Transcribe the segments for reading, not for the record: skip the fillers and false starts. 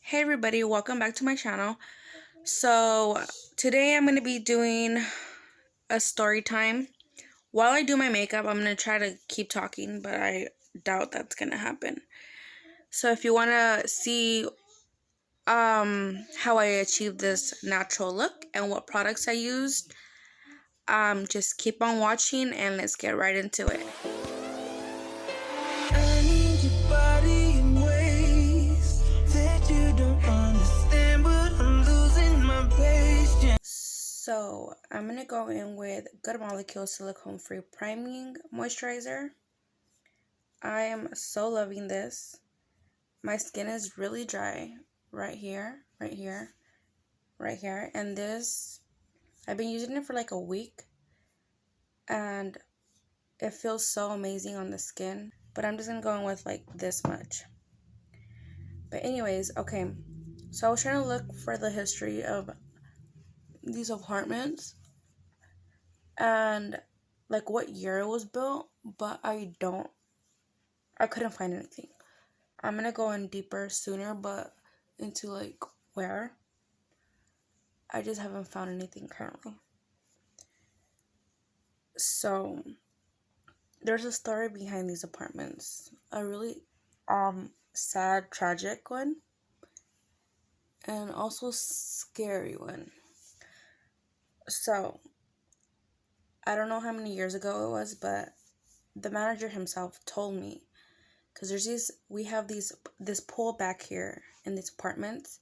Hey everybody, welcome back to my channel. So today I'm going to be doing a story time. While I do my makeup, I'm going to try to keep talking, but I doubt that's going to happen. So if you want to see how I achieved this natural look and what products I used, just keep on watching and let's get right into it. I need your body in ways that you don't understand, but I'm losing my patience. So I'm gonna go in with Good Molecule Silicone Free Priming Moisturizer. I am so loving this. My skin is really dry right here, right here, right here, and this I've been using it for like a week and it feels so amazing on the skin. But I'm just gonna go in with like this much. But anyways, okay. So I was trying to look for the history of these apartments and like what year it was built, but I couldn't find anything. I'm gonna go in deeper sooner, but into like where I just haven't found anything currently. So there's a story behind these apartments, a really sad, tragic one, and also scary one. So I don't know how many years ago it was, but the manager himself told me, because we have this pool back here in these apartments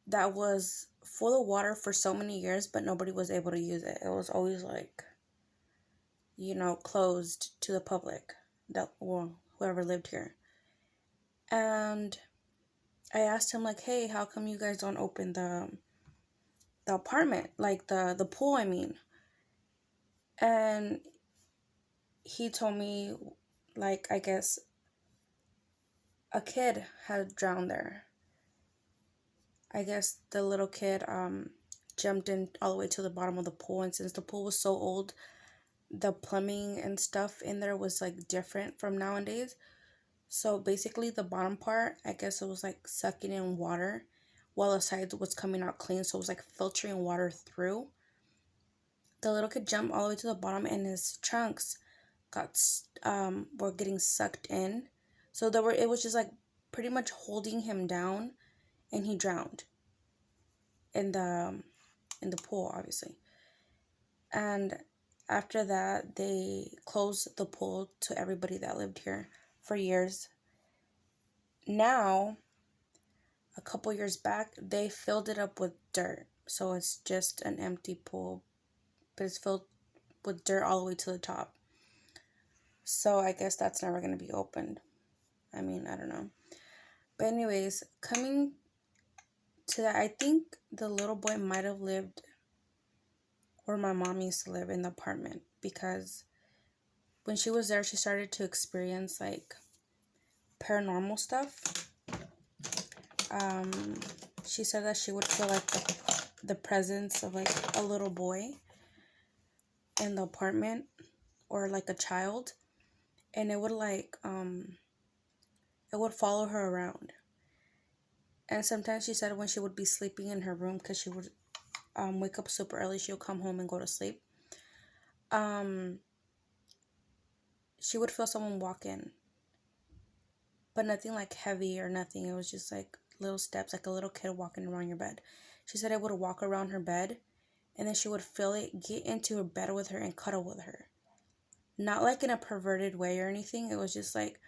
that was full of water for so many years, but nobody was able to use it. It was always like, closed to the public, whoever lived here. And I asked him like, hey, how come you guys don't open the apartment, like the pool, I mean? And he told me, like, I guess a kid had drowned there. I guess the little kid jumped in all the way to the bottom of the pool, and since the pool was so old, the plumbing and stuff in there was like different from nowadays. So basically the bottom part, I guess it was like sucking in water while the sides was coming out clean, so it was like filtering water through. The little kid jumped all the way to the bottom and his trunks were getting sucked in. So it was just like pretty much holding him down, and he drowned in the pool, obviously. And after that, they closed the pool to everybody that lived here for years. Now, a couple years back, they filled it up with dirt. So it's just an empty pool, but it's filled with dirt all the way to the top. So I guess that's never going to be opened. I mean, I don't know. But anyways, coming to that, I think the little boy might have lived where my mom used to live, in the apartment, because when she was there, she started to experience like paranormal stuff. She said that she would feel like the presence of like a little boy in the apartment, or like a child, and it would follow her around. And sometimes she said when she would be sleeping in her room, because she would wake up super early, she'll come home and go to sleep, she would feel someone walk in, but nothing like heavy or nothing. It was just like little steps, like a little kid walking around your bed. She said it would walk around her bed, and then she would feel it get into her bed with her and cuddle with her. Not like in a perverted way or anything. It was just like,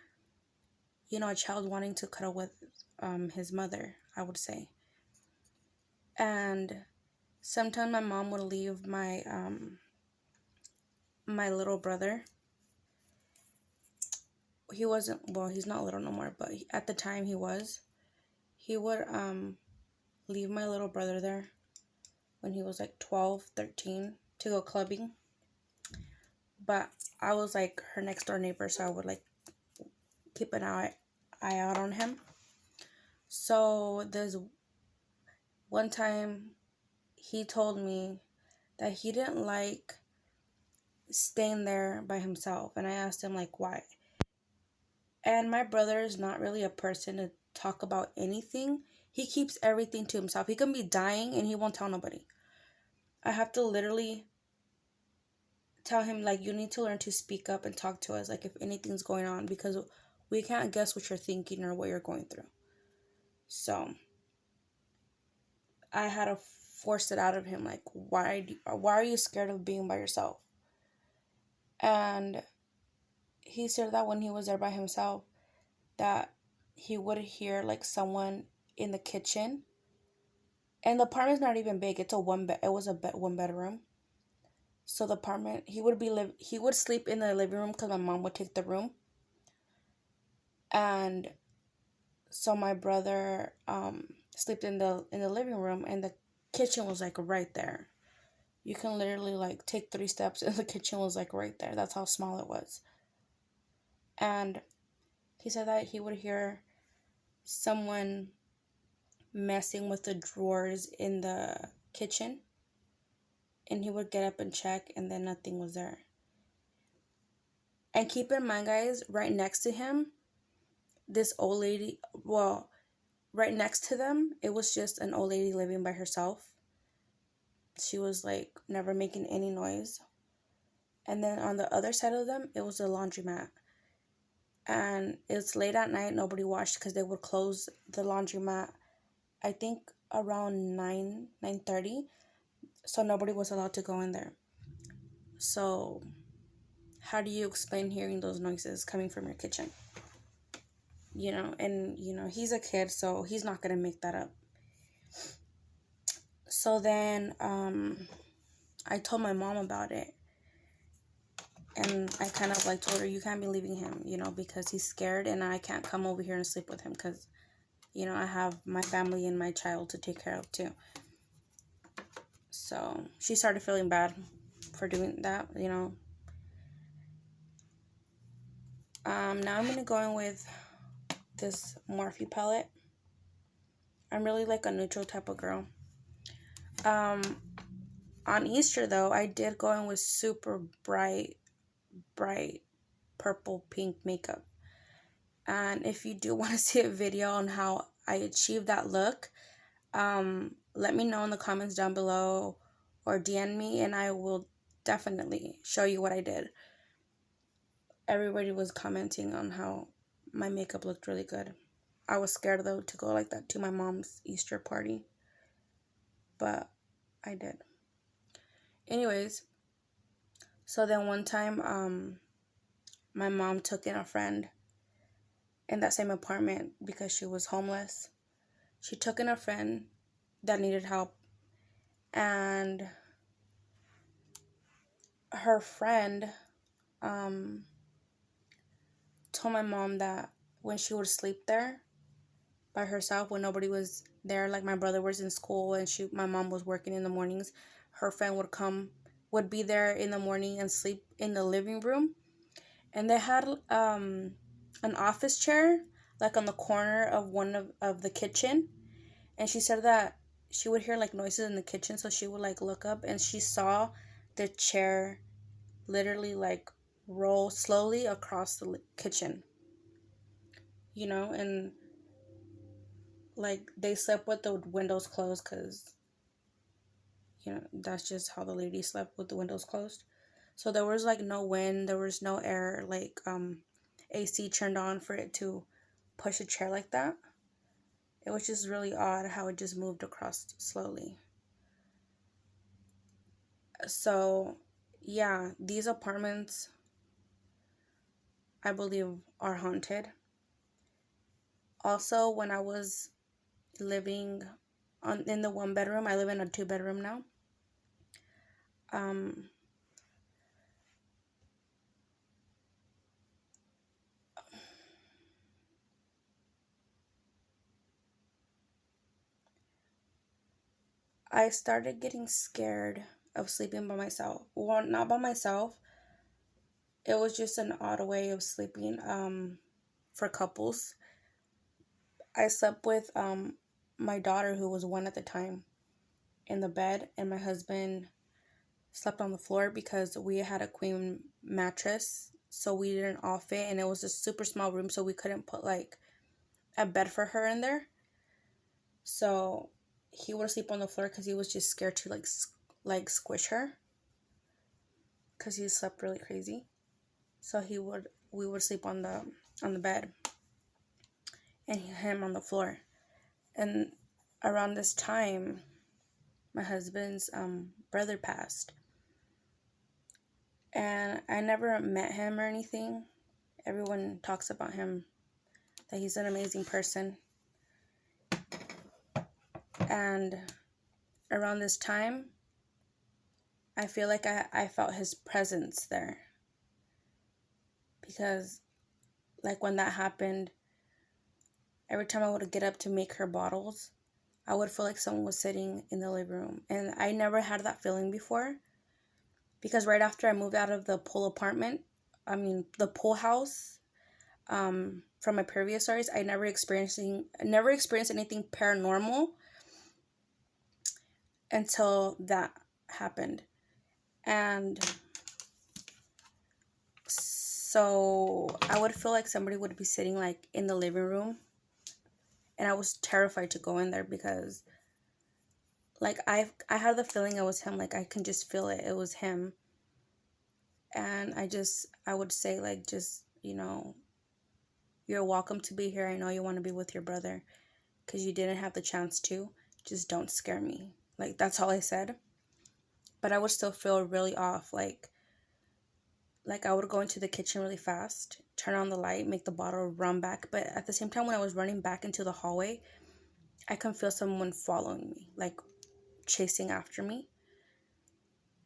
a child wanting to cuddle with his mother, I would say. And sometimes my mom would leave my my little brother. He wasn't, well, he's not little no more, but at the time he was. He would leave my little brother there when he was like 12, 13 to go clubbing. But I was like her next door neighbor, so I would like keep an eye out on him. So there's one time he told me that he didn't like staying there by himself, and I asked him like why. And my brother is not really a person to talk about anything. He keeps everything to himself. He can be dying and he won't tell nobody. I have to literally tell him, like, you need to learn to speak up and talk to us, like, if anything's going on, because we can't guess what you're thinking or what you're going through. So I had to force it out of him, like, why are you scared of being by yourself? And he said that when he was there by himself, that he would hear like someone in the kitchen. And the apartment's not even big. It's a one bed. It was a one bedroom. So the apartment, he would sleep in the living room because my mom would take the room. And so my brother slept in the living room, and the kitchen was like right there. You can literally like take 3 steps and the kitchen was like right there. That's how small it was. And he said that he would hear someone messing with the drawers in the kitchen, and he would get up and check, and then nothing was there. And keep in mind, guys, right next to him, this old lady, well, right next to them, it was just an old lady living by herself. She was like never making any noise. And then on the other side of them, it was a laundromat. And it's late at night. Nobody watched because they would close the laundromat, I think, around 9:30. So nobody was allowed to go in there. So how do you explain hearing those noises coming from your kitchen? You know, and, you know, he's a kid, so he's not going to make that up. So then I told my mom about it. And I kind of like told her, you can't be leaving him, you know, because he's scared and I can't come over here and sleep with him because, you know, I have my family and my child to take care of too. So she started feeling bad for doing that, you know. Now I'm going to go in with this Morphe palette. I'm really like a neutral type of girl. On Easter, though, I did go in with super bright purple pink makeup. And if you do want to see a video on how I achieved that look, let me know in the comments down below or DM me, and I will definitely show you what I did. Everybody was commenting on how my makeup looked really good. I was scared, though, to go like that to my mom's Easter party, but I did. Anyways, so then one time, my mom took in a friend in that same apartment because she was homeless. She took in a friend that needed help, and her friend told my mom that when she would sleep there by herself, when nobody was there, like my brother was in school and my mom was working in the mornings, her friend would be there in the morning and sleep in the living room. And they had an office chair like on the corner of one of the kitchen. And she said that she would hear like noises in the kitchen, so she would like look up, and she saw the chair literally like roll slowly across the kitchen. You know, and like they slept with the windows closed because, you know, that's just how the lady slept, with the windows closed. So there was like no wind, there was no air, like AC turned on for it to push a chair like that. It was just really odd how it just moved across slowly. So yeah, these apartments, I believe, are haunted. Also, when I was living in the 1 bedroom, I live in a 2 bedroom now. I started getting scared of sleeping by myself. Well, not by myself. It was just an odd way of sleeping for couples. I slept with my daughter, who was 1 at the time, in the bed, and my husband slept on the floor because we had a queen mattress so we didn't all fit, and it was a super small room, so we couldn't put like a bed for her in there. So he would sleep on the floor because he was just scared to like squish her, because he slept really crazy. So we would sleep on the bed, and him on the floor. And around this time, my husband's brother passed, and I never met him or anything. Everyone talks about him, that he's an amazing person. And around this time, I feel like I felt his presence there, because like when that happened, every time I would get up to make her bottles, I would feel like someone was sitting in the living room. And I never had that feeling before, because right after I moved out of the pool pool house, from my previous stories, I never experienced anything paranormal until that happened. And so I would feel like somebody would be sitting like in the living room, and I was terrified to go in there, because like I had the feeling it was him. Like I can just feel it was him. And I would say, like, just, you're welcome to be here. I know you want to be with your brother, because you didn't have the chance to. Just don't scare me. Like, that's all I said. But I would still feel really off. Like I would go into the kitchen really fast, turn on the light, make the bottle, run back. But at the same time, when I was running back into the hallway, I can feel someone following me, like chasing after me.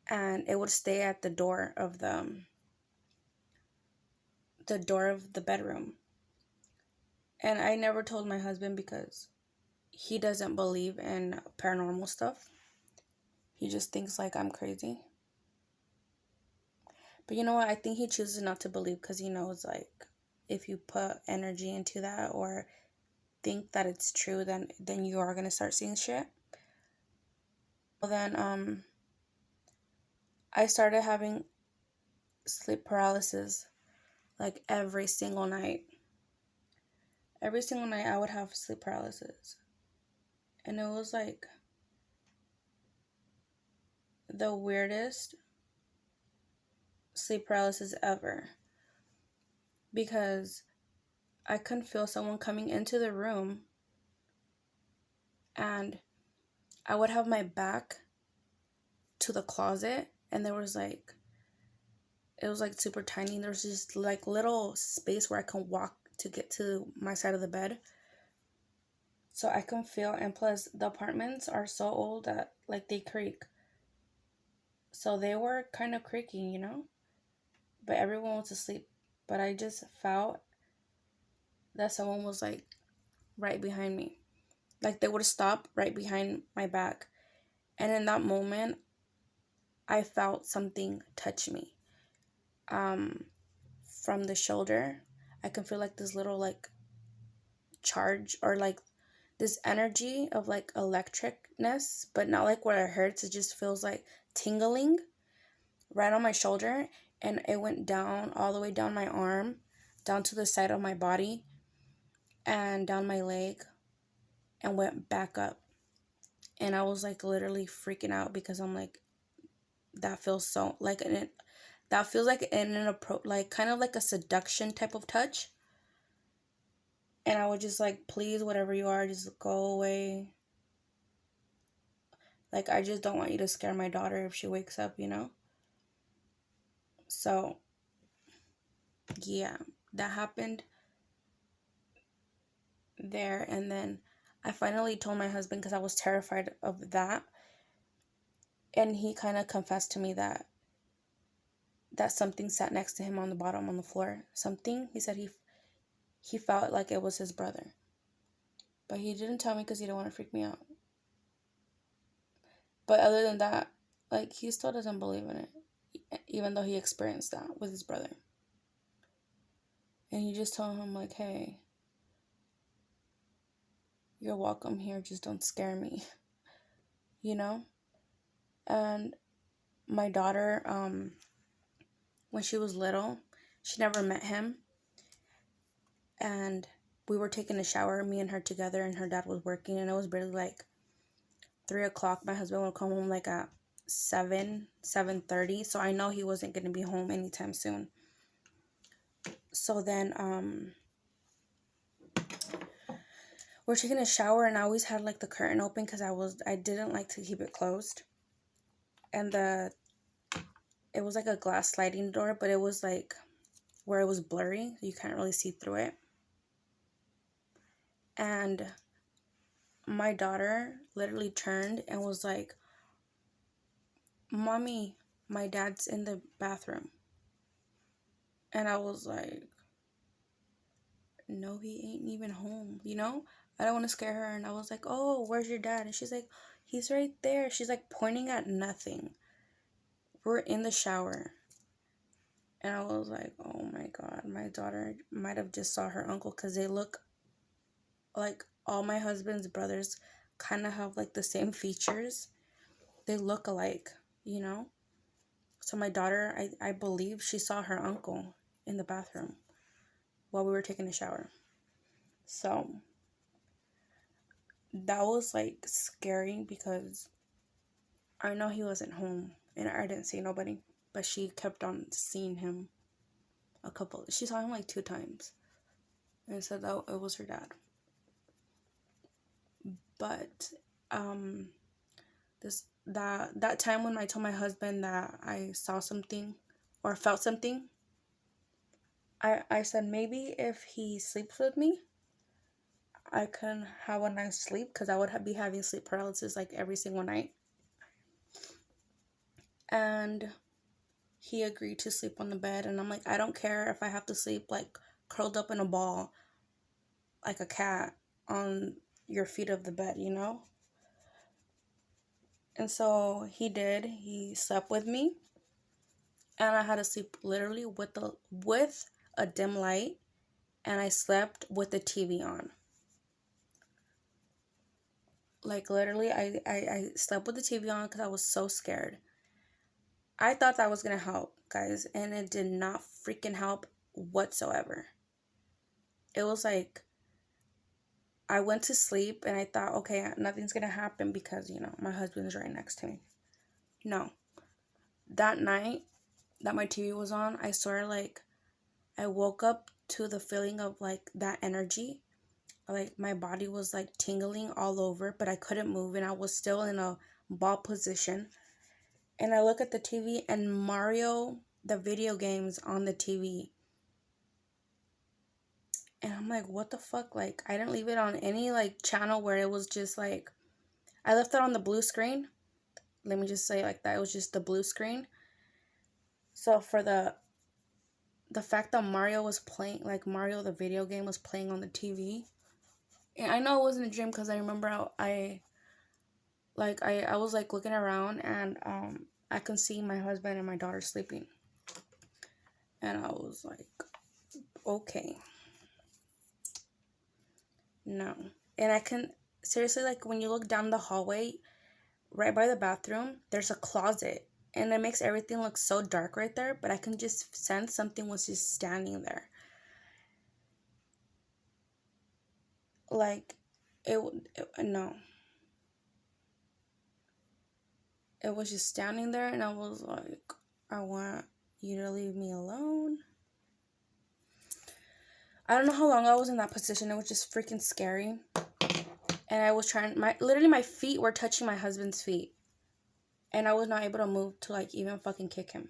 And it would stay at the door of the bedroom. And I never told my husband, because he doesn't believe in paranormal stuff. He just thinks like I'm crazy. But you know what? I think he chooses not to believe, because he knows, like, if you put energy into that or think that it's true, then you are going to start seeing shit. Well, then I started having sleep paralysis, like every single night. Every single night I would have sleep paralysis. And it was like the weirdest sleep paralysis ever, because I couldn't feel someone coming into the room, and I would have my back to the closet, and it was like super tiny. There's just like little space where I can walk to get to my side of the bed, so I can feel. And plus, the apartments are so old that like they creak, so they were kind of creaking, but everyone was asleep. But I just felt that someone was like right behind me, like they would stop right behind my back. And in that moment, I felt something touch me from the shoulder. I can feel like this little like charge, or like this energy of like electricness, but not like where it hurts. It just feels like tingling right on my shoulder. And it went down, all the way down my arm, down to the side of my body, and down my leg, and went back up. And I was like literally freaking out, because I'm like, that feels so like that feels like like kind of like a seduction type of touch. And I was just like, please, whatever you are, just go away. Like, I just don't want you to scare my daughter if she wakes up, So yeah, that happened there. And then I finally told my husband, because I was terrified of that. And he kind of confessed to me that something sat next to him on the floor. Something, he said he felt like it was his brother. But he didn't tell me, because he didn't want to freak me out. But other than that, like, he still doesn't believe in it, even though he experienced that with his brother. And he just told him, like, hey, you're welcome here, just don't scare me, And my daughter, when she was little, She never met him. And we were taking a shower, me and her together, and her dad was working, and it was barely like 3 o'clock. My husband would come home like at 7:30, so I know he wasn't going to be home anytime soon. So then we're taking a shower, and I always had like the curtain open because I didn't like to keep it closed. And it was like a glass sliding door, but it was like where it was blurry, you can't really see through it. And my daughter literally turned and was like, "Mommy, my dad's in the bathroom." And I was like, "No, he ain't even home, you know?" I don't want to scare her. And I was like, "Oh, where's your dad?" And she's like, "He's right there." She's like pointing at nothing. We're in the shower. And I was like, oh my God, my daughter might have just saw her uncle, because they look like all my husband's brothers kind of have like the same features. They look alike, you know? So my daughter, I believe she saw her uncle in the bathroom while we were taking a shower. So that was like scary because I know he wasn't home and I didn't see nobody, but she kept on seeing him she saw him like 2 times and said that it was her dad. But that time when I told my husband that I saw something or felt something, I said maybe if he sleeps with me, I can have a nice sleep, because I would be having sleep paralysis like every single night. And he agreed to sleep on the bed, and I'm like, I don't care if I have to sleep like curled up in a ball like a cat on your feet of the bed, you know? And so he did. He slept with me, and I had to sleep literally with a dim light, and I slept with the TV on. Like literally, I slept with the TV on because I was so scared. I thought that was gonna help, guys, and it did not freaking help whatsoever. It was like I went to sleep and I thought, okay, nothing's gonna happen because, you know, my husband's right next to me. No. That night that my TV was on, I swear, like, I woke up to the feeling of, like, that energy. Like, my body was, like, tingling all over, but I couldn't move, and I was still in a ball position. And I look at the TV, and Mario, the video game's on the TV. And I'm like, what the fuck? Like, I didn't leave it on any, like, channel where it was just, like, I left it on the blue screen. Let me just say it like that. It was just the blue screen. So for the fact that Mario was playing, like, Mario, the video game, was playing on the TV. And I know it wasn't a dream because I remember I was, like, looking around, and I can see my husband and my daughter sleeping. And I was like, okay. No. And I can, seriously, like, when you look down the hallway, right by the bathroom, there's a closet. And it makes everything look so dark right there, but I can just sense something was just standing there. Like, no. It was just standing there, and I was like, I want you to leave me alone. I don't know how long I was in that position. It was just freaking scary. And I was literally my feet were touching my husband's feet. And I was not able to move to, like, even fucking kick him.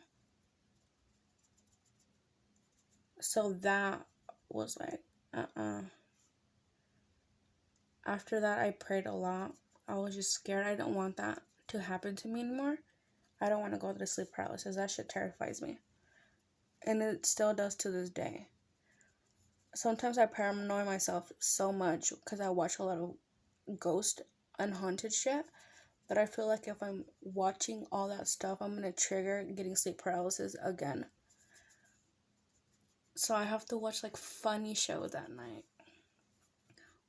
So that was like, After that, I prayed a lot. I was just scared. I don't want that to happen to me anymore. I don't want to go through sleep paralysis. That shit terrifies me. And it still does to this day. Sometimes I paranoid myself so much because I watch a lot of ghost and haunted shit. But I feel like if I'm watching all that stuff, I'm going to trigger getting sleep paralysis again. So I have to watch, like, funny shows at night.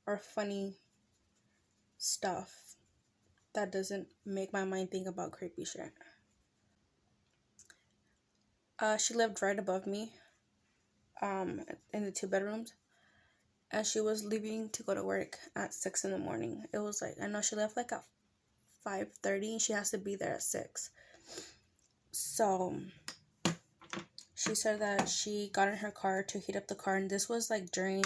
Or funny stuff that doesn't make my mind think about creepy shit. She lived right above me. in the 2 bedrooms. And she was leaving to go to work at 6 in the morning. It was like, I know she left like at 5:30 and she has to be there at 6. So she said that she got in her car to heat up the car, and this was like during,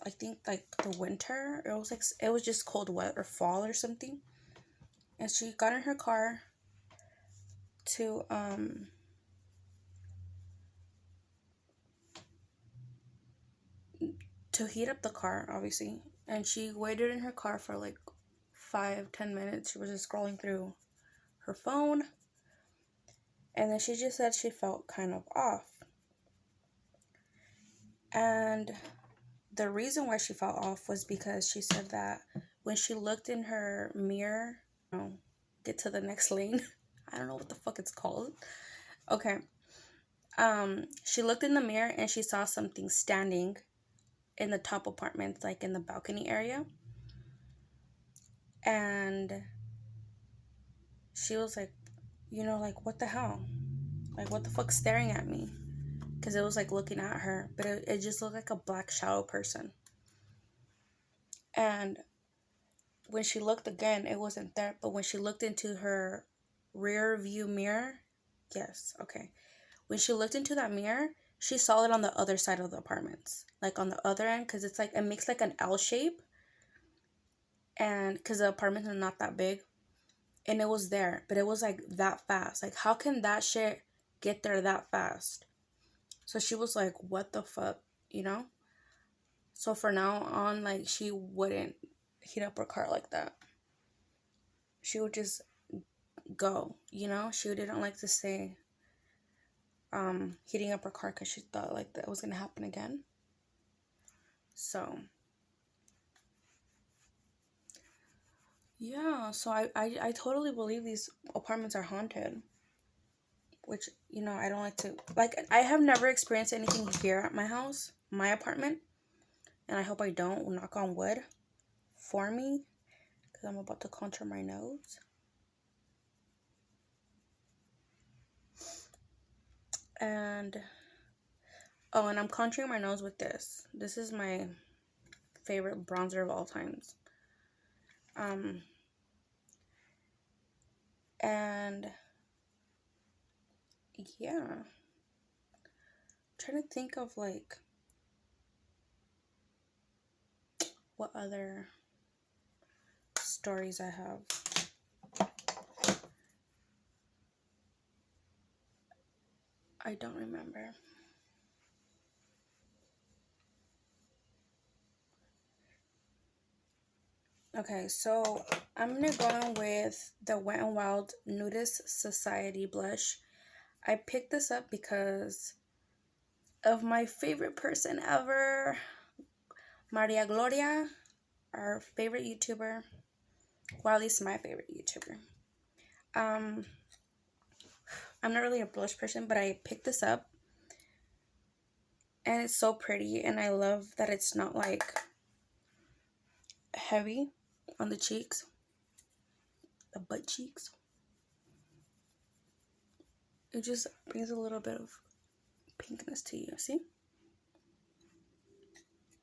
I think, like the winter. It was just cold weather or fall or something. And she got in her car to heat up the car, obviously. And she waited in her car for like 5-10 minutes. She was just scrolling through her phone. And then she just said she felt kind of off. And the reason why she felt off was because she said that when she looked in her mirror, get to the next lane. I don't know what the fuck it's called. Okay. She looked in the mirror and she saw something standing in the top apartment, like in the balcony area. And she was like, like, what the hell? Like, what the fuck's staring at me? Because it was like looking at her, but it just looked like a black shadow person. And when she looked again, it wasn't there. But when she looked into her rear view mirror, yes, okay. When she looked into that mirror, she saw it on the other side of the apartments. Like on the other end, because it's like, it makes like an L shape. And because the apartments are not that big. And it was there, but it was like that fast. Like, how can that shit get there that fast? So she was like, what the fuck, So for now on, like, she wouldn't heat up her car like that. She would just go, She didn't like to say heating up her car because she thought like that was going to happen again. So yeah, so I totally believe these apartments are haunted. Which, I don't like to, like, I have never experienced anything here at my house, my apartment. And I hope I don't, knock on wood, for me. Because I'm about to contour my nose. And I'm contouring my nose with this. This is my favorite bronzer of all times. And yeah. I'm trying to think of like what other stories I have. I don't remember. Okay, so I'm gonna go on with the Wet n Wild Nudist Society blush. I picked this up because of my favorite person ever, Maria Gloria, our favorite YouTuber. Well, at least my favorite YouTuber. I'm not really a blush person, but I picked this up. And it's so pretty, and I love that it's not like heavy on the cheeks, the butt cheeks. It just brings a little bit of pinkness to you, see?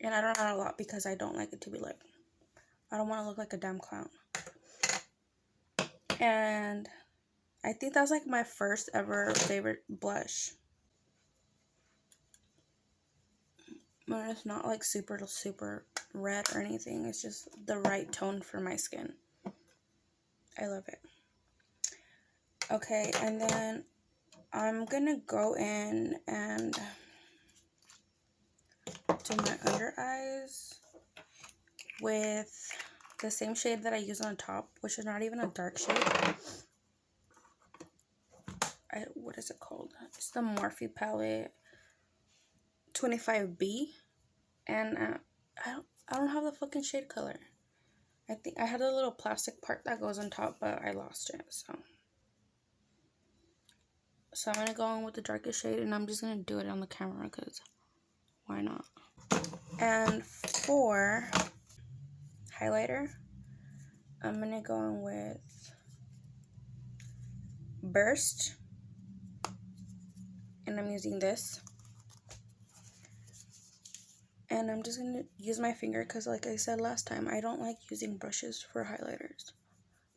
And I don't add a lot because I don't like it to be like, I don't want to look like a damn clown. And I think that's like my first ever favorite blush. But it's not like super red or anything. It's just the right tone for my skin. I love it. Okay, and then I'm gonna go in and do my under eyes with the same shade that I use on top, which is not even a dark shade. What is it called? It's the Morphe palette 25B, and I don't have the fucking shade color. I think I had a little plastic part that goes on top, but I lost it. So I'm gonna go in with the darkest shade, and I'm just gonna do it on the camera because why not? And for highlighter, I'm gonna go in with Burst, and I'm using this. And I'm just going to use my finger because, like I said last time, I don't like using brushes for highlighters.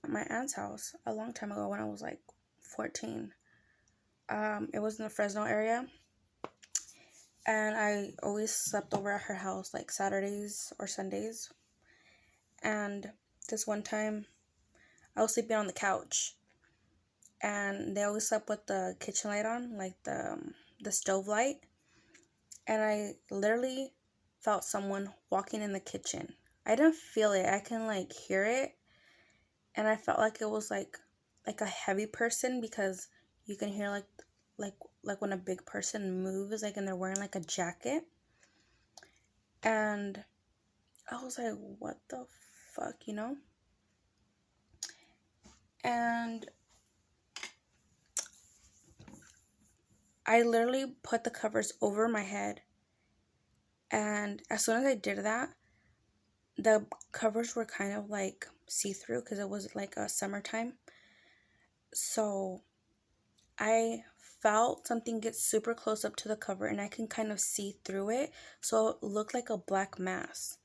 At my aunt's house a long time ago when I was like 14. It was in the Fresno area. And I always slept over at her house like Saturdays or Sundays. And this one time, I was sleeping on the couch. And they always slept with the kitchen light on, like the stove light. And I literally felt someone walking in the kitchen. I didn't feel it. I can like hear it. And I felt like it was like a heavy person, because you can hear like when a big person moves, like, and they're wearing like a jacket. And I was like, what the fuck, you know? And I literally put the covers over my head. And as soon as I did that, the covers were kind of like see-through because it was like a summertime. So I felt something get super close up to the cover, and I can kind of see through it. So it looked like a black mass.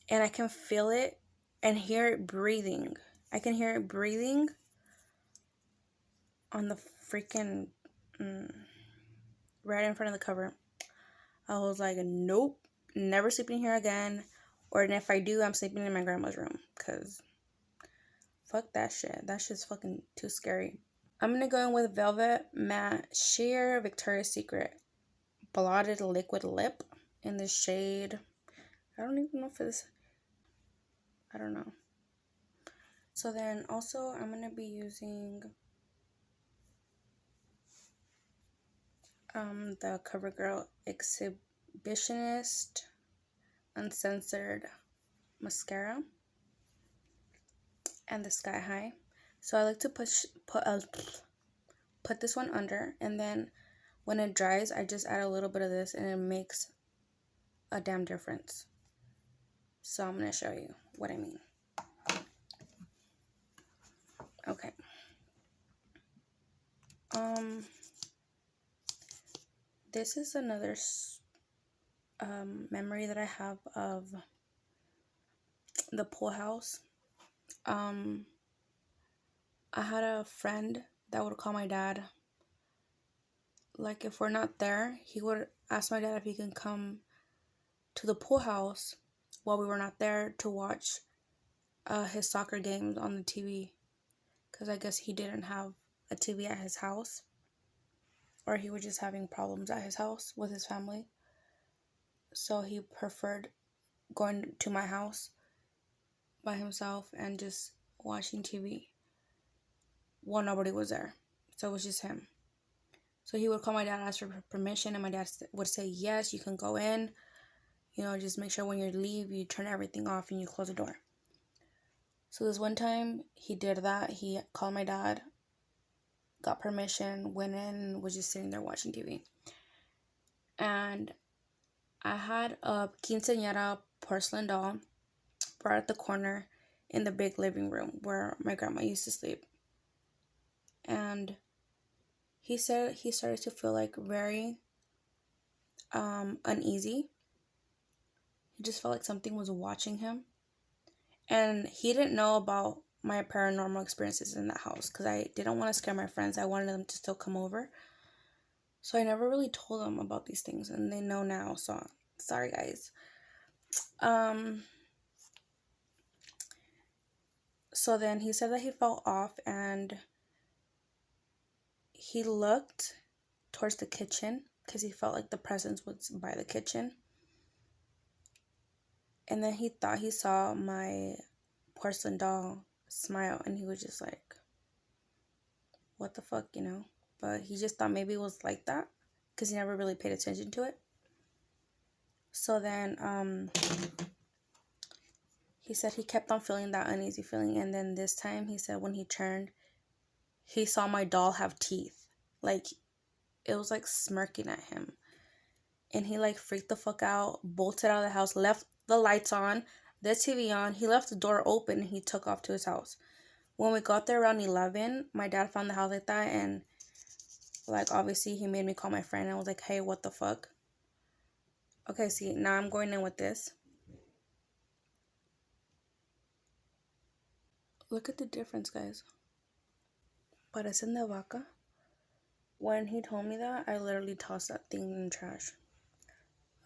And I can feel it and hear it breathing. I can hear it breathing on the freaking right in front of the cover. I was like, nope, never sleeping here again. Or if I do, I'm sleeping in my grandma's room, because fuck that shit. That shit's fucking too scary. I'm going to go in with Velvet Matte Sheer Victoria's Secret Blotted Liquid Lip in the shade. I don't even know if it's, I don't know. So then also I'm going to be using the CoverGirl Exhibitionist Uncensored Mascara and the Sky High. So I like to put this one under, and then when it dries, I just add a little bit of this, and it makes a damn difference. So I'm going to show you what I mean. Okay. This is another memory that I have of the pool house. I had a friend that would call my dad. Like, if we're not there, he would ask my dad if he can come to the pool house while we were not there to watch his soccer games on the TV. Because I guess he didn't have a TV at his house. Or he was just having problems at his house with his family. So he preferred going to my house by himself and just watching TV while nobody was there. So it was just him. So he would call my dad, ask for permission, and my dad would say, yes, you can go in. You know, just make sure when you leave, you turn everything off and you close the door. So this one time, he did that. He called my dad, got permission, went in, was just sitting there watching TV. And I had a quinceañera porcelain doll right at the corner in the big living room where my grandma used to sleep. And he said he started to feel like very uneasy. He just felt like something was watching him. And he didn't know about my paranormal experiences in that house because I didn't want to scare my friends. I wanted them to still come over. So I never really told them about these things, and they know now. So sorry, guys. So then he said that he fell off, and he looked towards the kitchen because he felt like the presence was by the kitchen. And then he thought he saw my porcelain doll smile, and he was just like, what the fuck, you know? But he just thought maybe it was like that because he never really paid attention to it. So then he said he kept on feeling that uneasy feeling. And then this time, he said when he turned, he saw my doll have teeth. Like, it was like smirking at him. And he like freaked the fuck out, bolted out of the house, left the lights on, the TV on. He left the door open, and he took off to his house. When we got there around 11, my dad found the house like that, and like obviously he made me call my friend, and I was like, hey, what the fuck? Okay, see, now I'm going in with this. Look at the difference, guys. Parecen de vaca. When he told me that, I literally tossed that thing in the trash.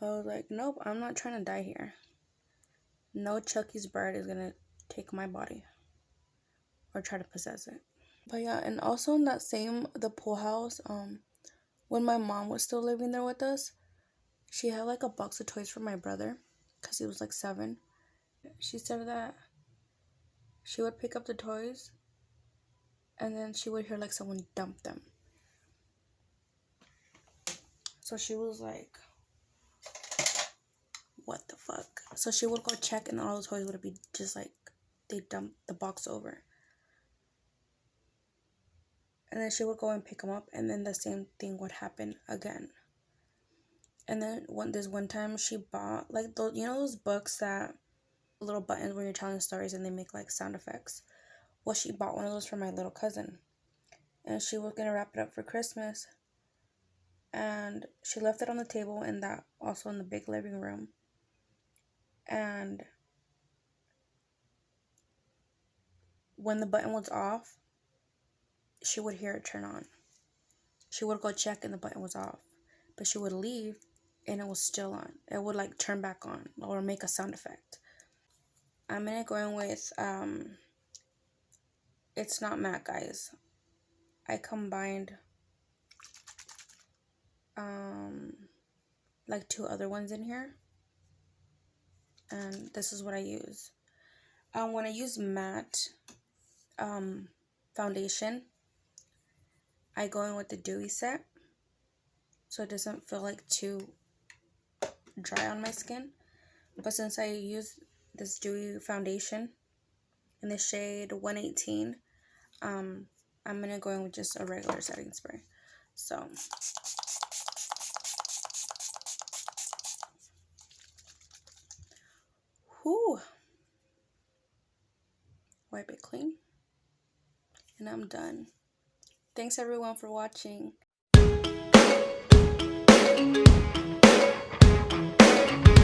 I was like, nope, I'm not trying to die here. No Chucky's bird is gonna take my body or try to possess it. But yeah, and also in that the pool house, when my mom was still living there with us, she had like a box of toys for my brother because he was like 7. She said that she would pick up the toys and then she would hear like someone dump them. So she was like, what the fuck? So she would go check and all the toys would be just like they dumped the box over. And then she would go and pick them up and then the same thing would happen again. And then this one time she bought like those, those books that little buttons when you're telling stories and they make like sound effects. Well, she bought one of those for my little cousin. And she was gonna wrap it up for Christmas. And she left it on the table and that also in the big living room. And when the button was off, she would hear it turn on. She would go check and the button was off. But she would leave and it was still on. It would like turn back on or make a sound effect. I'm gonna go in with it's not matte, guys. I combined like 2 other ones in here. And this is what I use. When I use matte foundation, I go in with the dewy set so it doesn't feel like too dry on my skin. But since I use this dewy foundation in the shade 118, I'm gonna go in with just a regular setting spray. So whoo, wipe it clean and I'm done. Thanks everyone for watching.